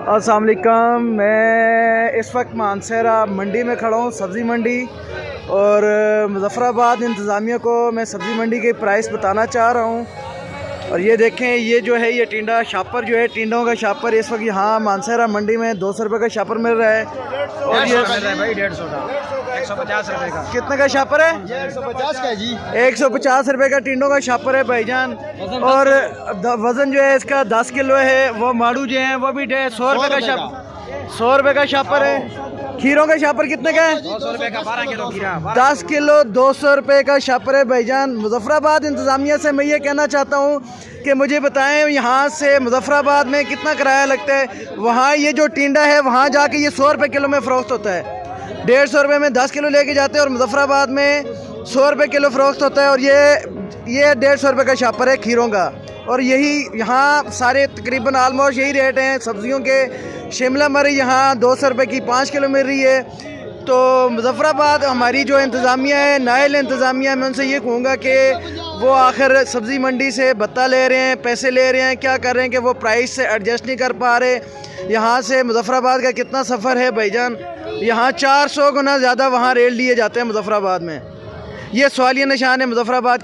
अस्सलाम वालेकुम। मैं इस वक्त मानसरा मंडी में खड़ा हूँ, सब्ज़ी मंडी। और मुज़फ़्फ़राबाद इंतज़ामिया को मैं सब्ज़ी मंडी के प्राइस बताना चाह रहा हूँ। और ये देखें, ये जो है ये टिंडा शापर जो है, टिंडों का शापर इस वक्त यहाँ मानसरा मंडी में 200 रुपये का शापर मिल रहा है। और ये मिल रहा है भाई 150 का, 150 रुपये का। कितने का शापर है? 150 का है जी। 150 रुपये का टिंडों का शापर है भाईजान। और वज़न जो है इसका 10 किलो है। वो माड़ू जो है वो भी 100 रुपये का शापर, 100 रुपये का शापर है। खीरों का शापर कितने का है? 200 रुपये का 12 किलो खीरा। 10 किलो 200 रुपये का शापर है भाईजान। मुज़फ़्फ़राबाद इंतज़ामिया से मैं ये कहना चाहता हूँ कि मुझे बताएं यहाँ से मुज़फ़्फ़राबाद में कितना किराया लगता है। वहाँ ये जो टिंडा है वहाँ जाके ये 100 रुपये किलो में फ़रोख्त होता है। 150 रुपये में 10 किलो लेके जाते हैं और मुज़फ़्फ़राबाद में 100 रुपये किलो फ़रोख्त होता है। और ये 150 रुपये का शापर है खीरों का। और यही यहाँ सारे तकरीबन आलमोस्ट यही रेट हैं सब्ज़ियों के। शिमला मिर्च यहाँ 200 रुपये की 5 किलो मिल रही है। तो मुज़फ़्फ़राबाद हमारी जो इंतज़ामिया है, नाइल इंतज़ामिया, मैं उनसे ये कहूँगा कि वो आखिर सब्ज़ी मंडी से भत्ता ले रहे हैं, पैसे ले रहे हैं, क्या कर रहे हैं कि वो प्राइस से एडजस्ट नहीं कर पा रहे। यहाँ से मुज़फ़्फ़राबाद का कितना सफ़र है भाईजान? यहाँ 400 गुना ज़्यादा वहाँ रेट लिए जाते हैं मुज़फ़्फ़राबाद में। ये सवालिया निशान है मुज़फ़्फ़राबाद की।